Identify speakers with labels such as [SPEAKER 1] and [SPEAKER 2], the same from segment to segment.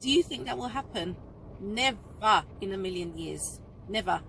[SPEAKER 1] Do you think that will happen? Never in a million years. Never.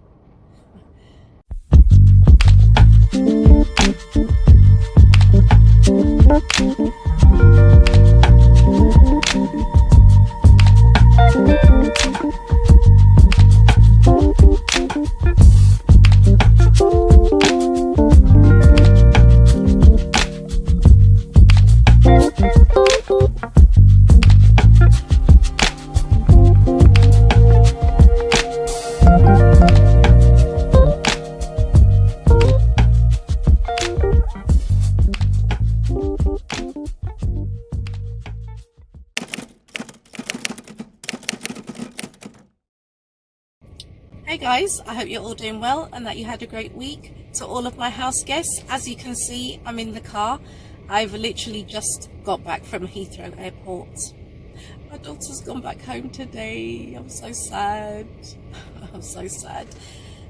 [SPEAKER 1] Hey guys, I hope you're all doing well and that you had a great week. To all of my house guests, as you can see, I'm in the car. I've literally just got back from Heathrow Airport. My daughter's gone back home today. I'm so sad. I'm so sad.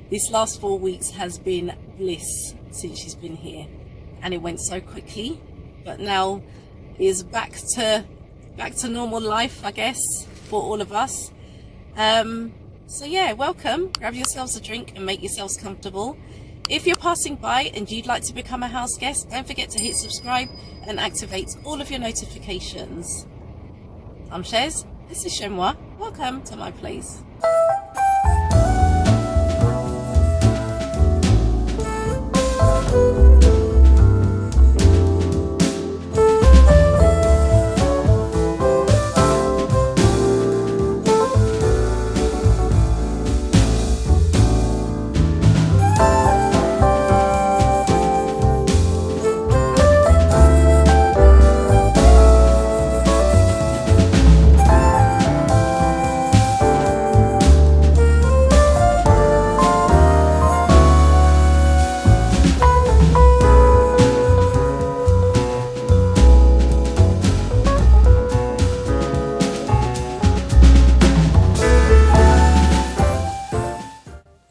[SPEAKER 1] This last 4 weeks has been bliss since she's been here, and it went so quickly, but now is back to normal life, I guess, for all of us. So yeah, welcome. Grab yourselves a drink and make yourselves comfortable. If you're passing by and you'd like to become a house guest, don't forget to hit subscribe and activate all of your notifications. I'm Chez, this is Chez M0i. Welcome to my place.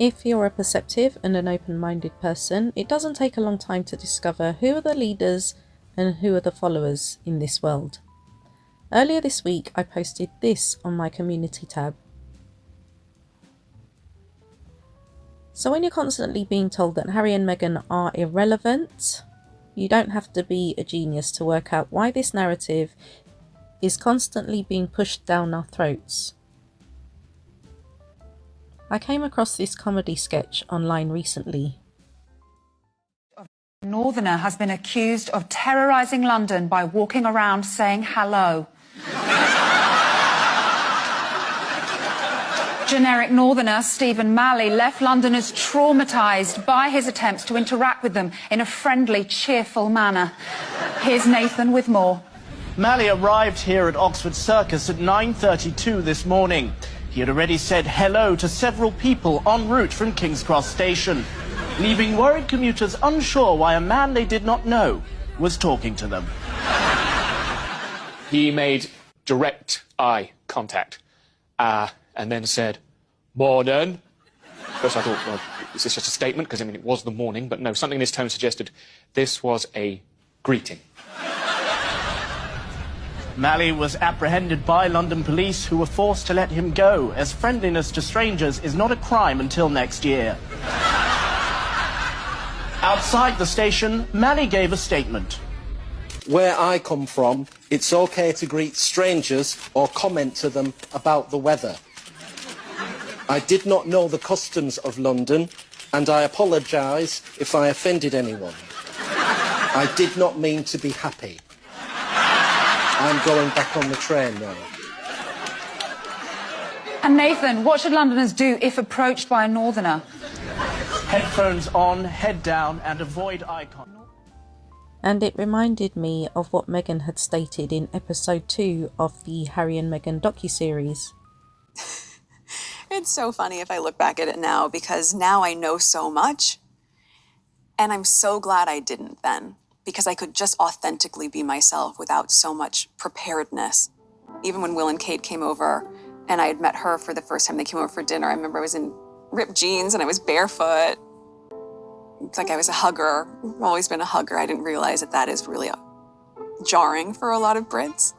[SPEAKER 1] If you're a perceptive and an open-minded person, it doesn't take a long time to discover who are the leaders and who are the followers in this world. Earlier this week, I posted this on my community tab. So when you're constantly being told that Harry and Meghan are irrelevant, you don't have to be a genius to work out why this narrative is constantly being pushed down our throats. I came across this comedy sketch online recently.
[SPEAKER 2] A northerner has been accused of terrorising London by walking around saying hello. Generic northerner Stephen Malley left Londoners traumatised by his attempts to interact with them in a friendly, cheerful manner. Here's Nathan with more.
[SPEAKER 3] Malley arrived here at Oxford Circus at 9:32 this morning. He had already said hello to several people en route from King's Cross Station, leaving worried commuters unsure why a man they did not know was talking to them.
[SPEAKER 4] He made direct eye contact and then said, "Morning." First I thought, well, is this just a statement? Because, I mean, it was the morning, but no, something in his tone suggested this was a greeting.
[SPEAKER 3] Malley was apprehended by London police, who were forced to let him go, as friendliness to strangers is not a crime until next year. Outside the station, Malley gave a statement.
[SPEAKER 5] Where I come from, it's okay to greet strangers or comment to them about the weather. I did not know the customs of London, and I apologise if I offended anyone. I did not mean to be happy. I'm going back on the train now.
[SPEAKER 2] And Nathan, what should Londoners do if approached by a northerner?
[SPEAKER 3] Headphones on, head down, and avoid eye contact.
[SPEAKER 1] And it reminded me of what Meghan had stated in episode 2 of the Harry and Meghan docuseries.
[SPEAKER 6] It's so funny if I look back at it now, because now I know so much. And I'm so glad I didn't then, because I could just authentically be myself without so much preparedness. Even when Will and Kate came over and I had met her for the first time they came over for dinner, I remember I was in ripped jeans and I was barefoot. It's like I was a hugger. I've always been a hugger. I didn't realize that that is really jarring for a lot of Brits.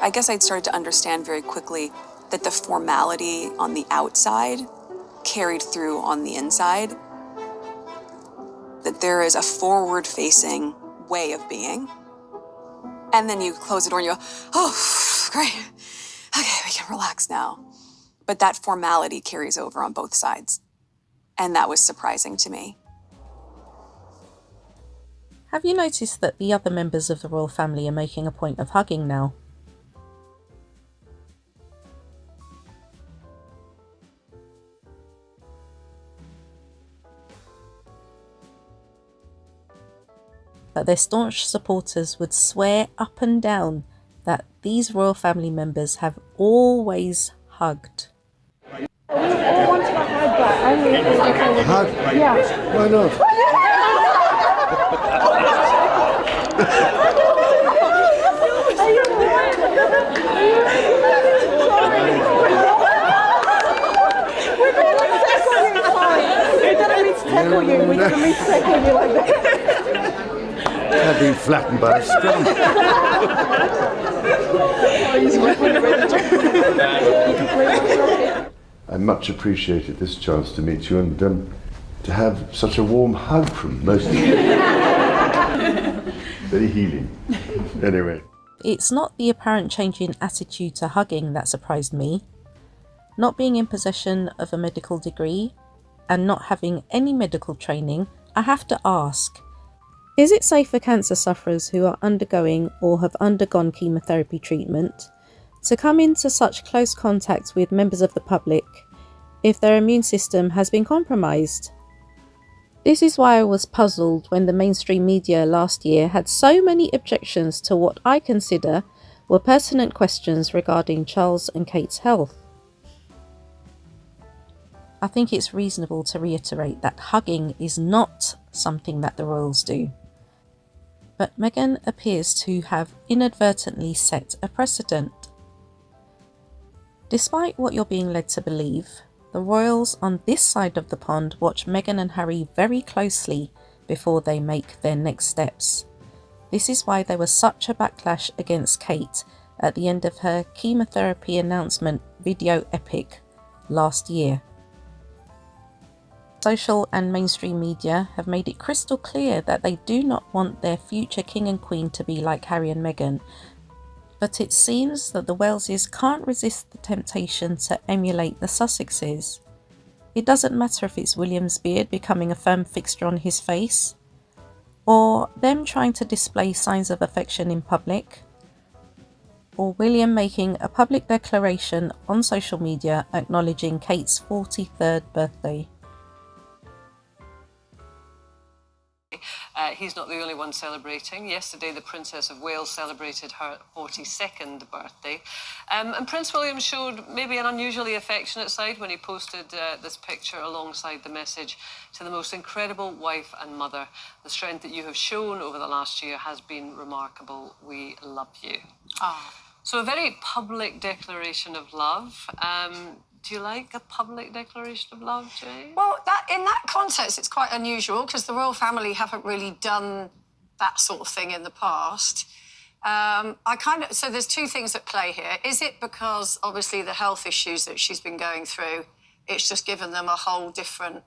[SPEAKER 6] I guess I'd started to understand very quickly that the formality on the outside carried through on the inside. That there is a forward-facing way of being. And then you close the door and you go, oh, great. Okay, we can relax now. But that formality carries over on both sides. And that was surprising to me.
[SPEAKER 1] Have you noticed that the other members of the royal family are making a point of hugging now? But their staunch supporters would swear up and down that these royal family members have always hugged.
[SPEAKER 7] Hug? Yeah. Why not?
[SPEAKER 8] We didn't mean to tackle you like that.
[SPEAKER 7] I've been flattened by a scrum. I much appreciated this chance to meet you and to have such a warm hug from most of you. Very healing. Anyway.
[SPEAKER 1] It's not the apparent change in attitude to hugging that surprised me. Not being in possession of a medical degree and not having any medical training, I have to ask, is it safe for cancer sufferers who are undergoing or have undergone chemotherapy treatment to come into such close contact with members of the public if their immune system has been compromised? This is why I was puzzled when the mainstream media last year had so many objections to what I consider were pertinent questions regarding Charles and Kate's health. I think it's reasonable to reiterate that hugging is not something that the royals do. But Meghan appears to have inadvertently set a precedent. Despite what you're being led to believe, the royals on this side of the pond watch Meghan and Harry very closely before they make their next steps. This is why there was such a backlash against Kate at the end of her chemotherapy announcement video epic last year. Social and mainstream media have made it crystal clear that they do not want their future king and queen to be like Harry and Meghan, but it seems that the Waleses can't resist the temptation to emulate the Sussexes. It doesn't matter if it's William's beard becoming a firm fixture on his face, or them trying to display signs of affection in public, or William making a public declaration on social media acknowledging Kate's 43rd birthday.
[SPEAKER 9] He's not the only one celebrating. Yesterday, the Princess of Wales celebrated her 42nd birthday. And Prince William showed maybe an unusually affectionate side when he posted this picture alongside the message, "To the most incredible wife and mother, the strength that you have shown over the last year has been remarkable. We love you."
[SPEAKER 6] Oh.
[SPEAKER 9] So a very public declaration of love. Do you like a public declaration of love, Jane?
[SPEAKER 8] Well, in that context, it's quite unusual because the royal family haven't really done that sort of thing in the past. So there's two things at play here. Is it because obviously the health issues that she's been going through, it's just given them a whole different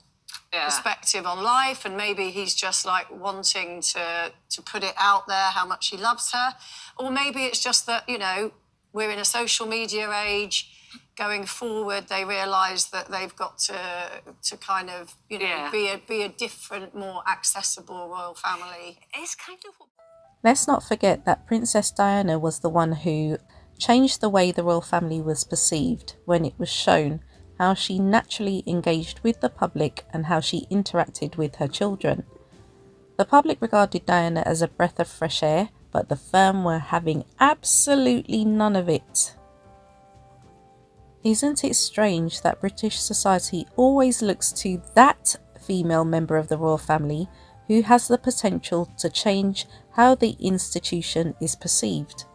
[SPEAKER 8] perspective on life, and maybe he's just like wanting to put it out there how much he loves her, or maybe it's just that, you know, we're in a social media age. Going forward, they realise that they've got to kind of, you know, be a different, more accessible royal family.
[SPEAKER 9] It's kind of...
[SPEAKER 1] Let's not forget that Princess Diana was the one who changed the way the royal family was perceived when it was shown how she naturally engaged with the public and how she interacted with her children. The public regarded Diana as a breath of fresh air, but the firm were having absolutely none of it. Isn't it strange that British society always looks to that female member of the royal family who has the potential to change how the institution is perceived?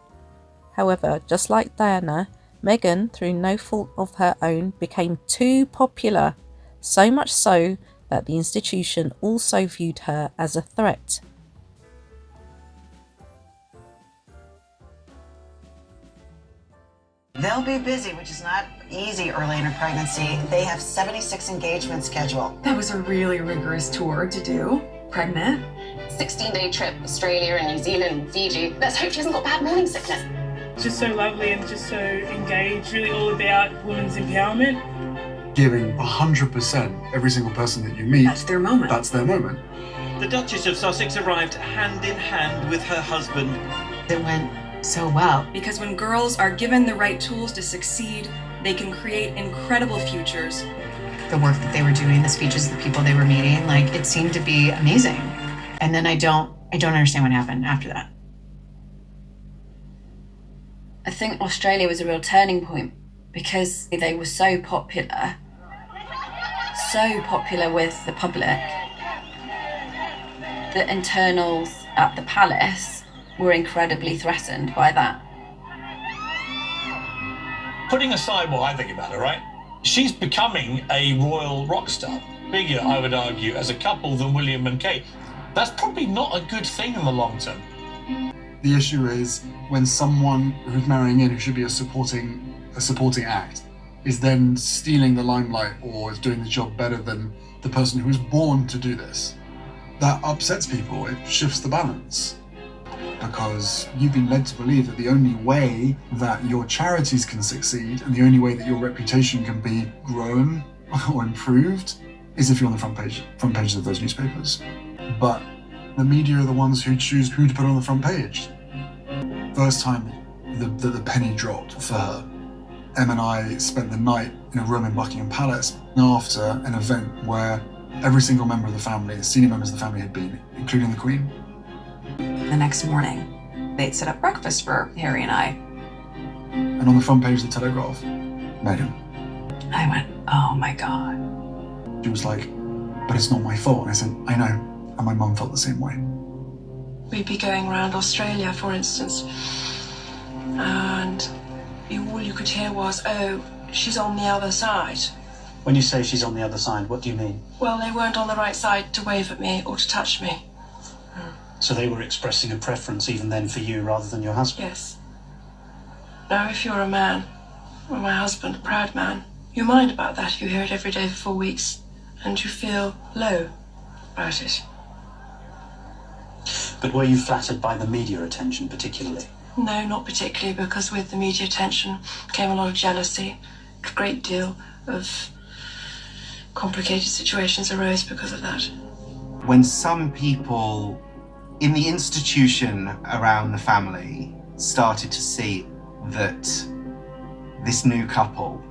[SPEAKER 1] However, just like Diana, Meghan, through no fault of her own, became too popular, so much so that the institution also viewed her as a threat.
[SPEAKER 10] They'll be busy, which is not easy early in a pregnancy. They have 76 engagements scheduled.
[SPEAKER 11] That was a really rigorous tour to do, pregnant.
[SPEAKER 12] 16-day trip, Australia and New Zealand and Fiji. Let's hope she hasn't got bad morning sickness.
[SPEAKER 13] Just so lovely and just so engaged, really all about women's empowerment.
[SPEAKER 14] Giving 100% every single person that you meet.
[SPEAKER 11] That's their moment.
[SPEAKER 14] That's their moment.
[SPEAKER 15] The Duchess of Sussex arrived hand in hand with her husband.
[SPEAKER 10] It went so well.
[SPEAKER 11] Because when girls are given the right tools to succeed, they can create incredible futures.
[SPEAKER 16] The work that they were doing, the speeches, the people they were meeting, like, it seemed to be amazing. And then I don't understand what happened after that.
[SPEAKER 17] I think Australia was a real turning point because they were so popular with the public. The internals at the palace were incredibly threatened by that.
[SPEAKER 18] Putting aside what I think about her, right? She's becoming a royal rock star. Bigger, I would argue, as a couple than William and Kate. That's probably not a good thing in the long term.
[SPEAKER 14] The issue is when someone who's marrying in, who should be a supporting act, is then stealing the limelight or is doing the job better than the person who was born to do this. That upsets people. It shifts the balance. Because you've been led to believe that the only way that your charities can succeed and the only way that your reputation can be grown or improved is if you're on the front pages of those newspapers. But the media are the ones who choose who to put on the front page. First time the penny dropped for her, Em and I spent the night in a room in Buckingham Palace after an event where every single member of the family, senior members of the family had been, including the Queen.
[SPEAKER 6] The next morning, they'd set up breakfast for Harry and I.
[SPEAKER 14] And on the front page of the Telegraph, Meghan.
[SPEAKER 6] I went, oh my God.
[SPEAKER 14] She was like, but it's not my fault. And I said, I know. And my mum felt the same way.
[SPEAKER 19] We'd be going around Australia, for instance, and all you could hear was, oh, she's on the other side.
[SPEAKER 20] When you say she's on the other side, what do you mean?
[SPEAKER 19] Well, they weren't on the right side to wave at me or to touch me.
[SPEAKER 20] So they were expressing a preference even then for you rather than your husband?
[SPEAKER 19] Yes. Now, if you're a man, or my husband, a proud man, you mind about that. You hear it every day for 4 weeks, and you feel low about it.
[SPEAKER 20] But were you flattered by the media attention particularly?
[SPEAKER 19] No, not particularly, because with the media attention came a lot of jealousy. A great deal of complicated situations arose because of that.
[SPEAKER 21] When some people in the institution around the family started to see that this new couple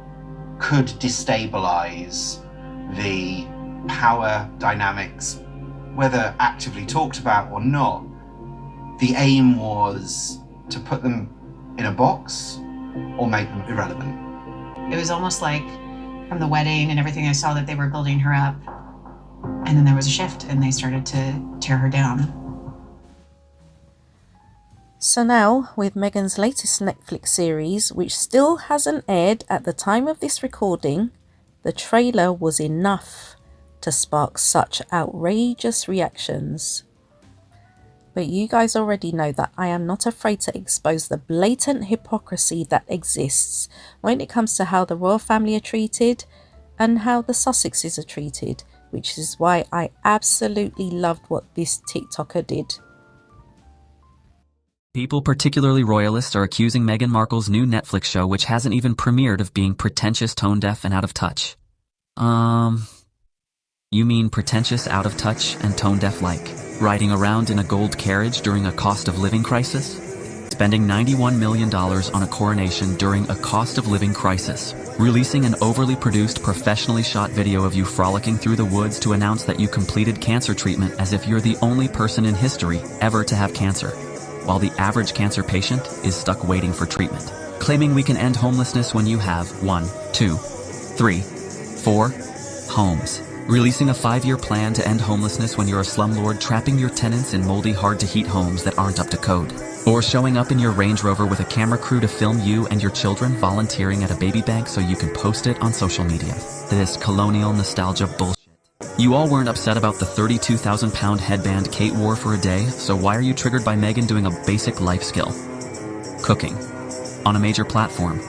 [SPEAKER 21] could destabilize the power dynamics, whether actively talked about or not, the aim was to put them in a box or make them irrelevant.
[SPEAKER 16] It was almost like from the wedding and everything, I saw that they were building her up. And then there was a shift and they started to tear her down.
[SPEAKER 1] So now, with Meghan's latest Netflix series, which still hasn't aired at the time of this recording, the trailer was enough to spark such outrageous reactions. But you guys already know that I am not afraid to expose the blatant hypocrisy that exists when it comes to how the royal family are treated and how the Sussexes are treated, which is why I absolutely loved what this TikToker did.
[SPEAKER 22] People, particularly royalists, are accusing Meghan Markle's new Netflix show, which hasn't even premiered, of being pretentious, tone-deaf, and out of touch. You mean pretentious, out of touch, and tone-deaf-like? Riding around in a gold carriage during a cost-of-living crisis? Spending $91 million on a coronation during a cost-of-living crisis? Releasing an overly produced, professionally shot video of you frolicking through the woods to announce that you completed cancer treatment as if you're the only person in history ever to have cancer, while the average cancer patient is stuck waiting for treatment. Claiming we can end homelessness when you have 1, 2, 3, 4 homes. Releasing a 5-year plan to end homelessness when you're a slumlord trapping your tenants in moldy, hard-to-heat homes that aren't up to code. Or showing up in your Range Rover with a camera crew to film you and your children volunteering at a baby bank so you can post it on social media. This colonial nostalgia bullshit. You all weren't upset about the 32,000-pound headband Kate wore for a day, so why are you triggered by Meghan doing a basic life skill? Cooking. On a major platform.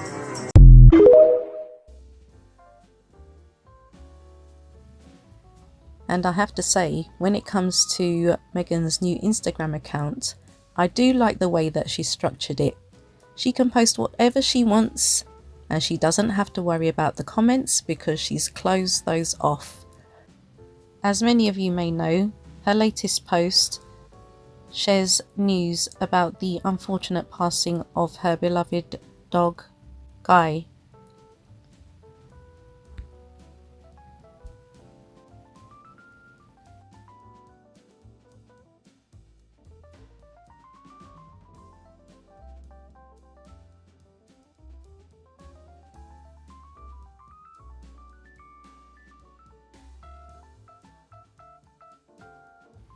[SPEAKER 4] And I have to say, when it comes to Meghan's new Instagram account, I do like the way that she structured it. She can post whatever she wants and she doesn't have to worry about the comments because she's closed those off. As many of you may know, her latest post shares news about the unfortunate passing of her beloved dog, Guy.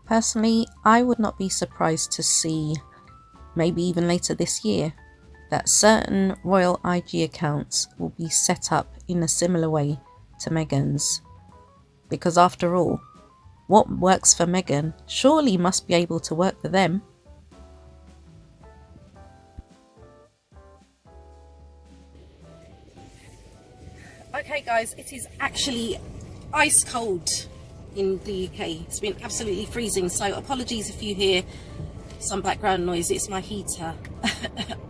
[SPEAKER 4] Personally, I would not be surprised to see, maybe even later this year, that certain royal IG accounts will be set up in a similar way to Meghan's. Because after all, what works for Meghan surely must be able to work for them.
[SPEAKER 1] Okay guys, it is actually ice cold in the UK. It's been absolutely freezing, so apologies if you hear some background noise. It's my heater.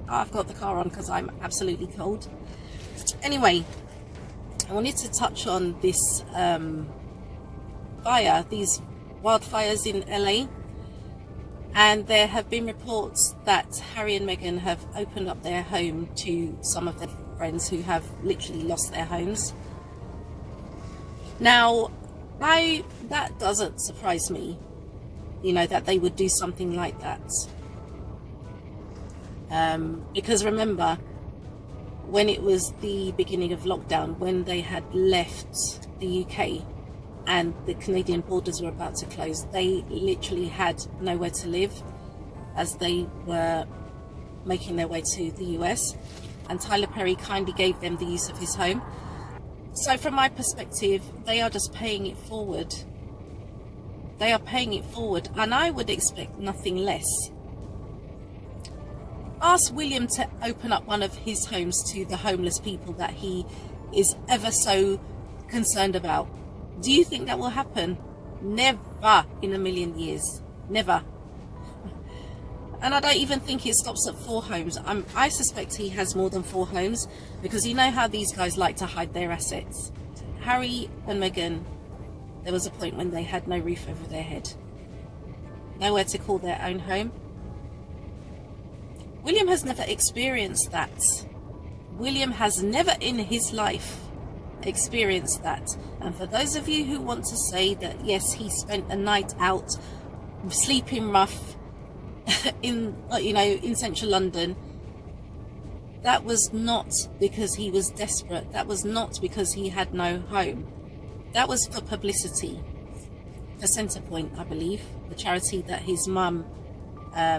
[SPEAKER 1] I've got the car on because I'm absolutely cold. Anyway, I wanted to touch on this fire, these wildfires in LA, and there have been reports that Harry and Meghan have opened up their home to some of their friends who have literally lost their homes. Now, that doesn't surprise me, you know, that they would do something like that. Because remember, when it was the beginning of lockdown, when they had left the UK and the Canadian borders were about to close, they literally had nowhere to live as they were making their way to the US, and Tyler Perry kindly gave them the use of his home. So from my perspective, they are just paying it forward. They are paying it forward, and I would expect nothing less. Ask William to open up one of his homes to the homeless people that he is ever so concerned about. Do you think that will happen? Never in a million years. Never. And I don't even think it stops at 4 homes. I suspect he has more than 4 homes, because you know how these guys like to hide their assets. Harry and Meghan, there was a point when they had no roof over their head, nowhere to call their own home. William has never experienced that. William has never in his life experienced that. And for those of you who want to say that yes, he spent a night out sleeping rough in, you know, in central London, that was not because he was desperate. That was not because he had no home. That was for publicity, for Centrepoint, I believe, the charity that his mum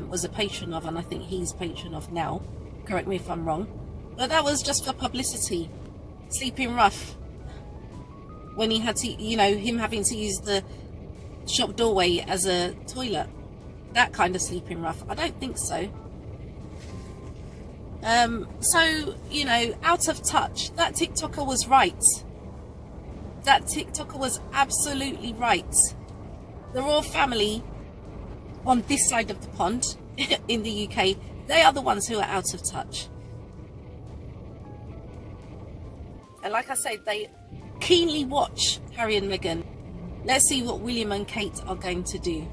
[SPEAKER 1] was a patron of, and I think he's patron of now. Correct me if I'm wrong, but that was just for publicity. Sleeping rough when he had to, you know, him having to use the shop doorway as a toilet. That kind of sleeping rough? I don't think so. So, you know, out of touch. That TikToker was right. That TikToker was absolutely right. The royal family on this side of the pond in the UK, they are the ones who are out of touch. And like I said, they keenly watch Harry and Meghan. Let's see what William and Kate are going to do.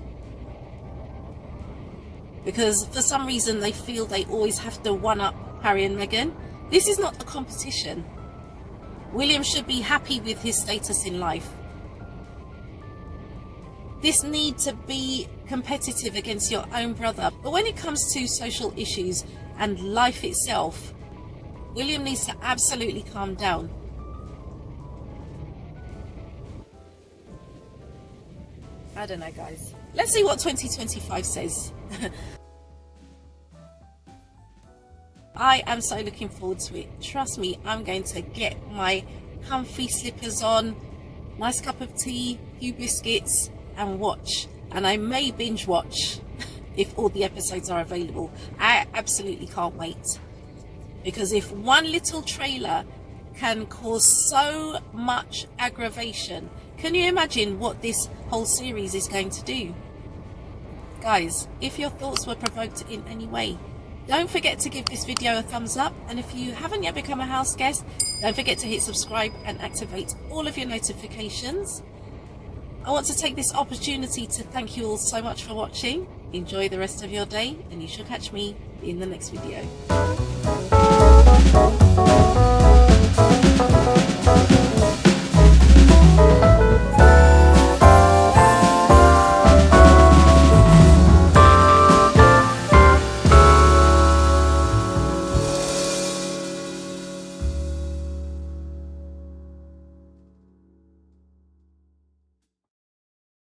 [SPEAKER 1] Because for some reason they feel they always have to one-up Harry and Meghan. This is not a competition. William should be happy with his status in life. This need to be competitive against your own brother. But when it comes to social issues and life itself, William needs to absolutely calm down. I don't know, guys. Let's see what 2025 says. I am so looking forward to it. Trust me, I'm going to get my comfy slippers on, nice cup of tea, few biscuits, and watch. And I may binge watch if all the episodes are available. I absolutely can't wait. Because if one little trailer can cause so much aggravation, Can you imagine what this whole series is going to do? Guys, if your thoughts were provoked in any way, don't forget to give this video a thumbs up, and if you haven't yet become a house guest, don't forget to hit subscribe and activate all of your notifications. I want to take this opportunity to thank you all so much for watching. Enjoy the rest of your day, and you shall catch me in the next video.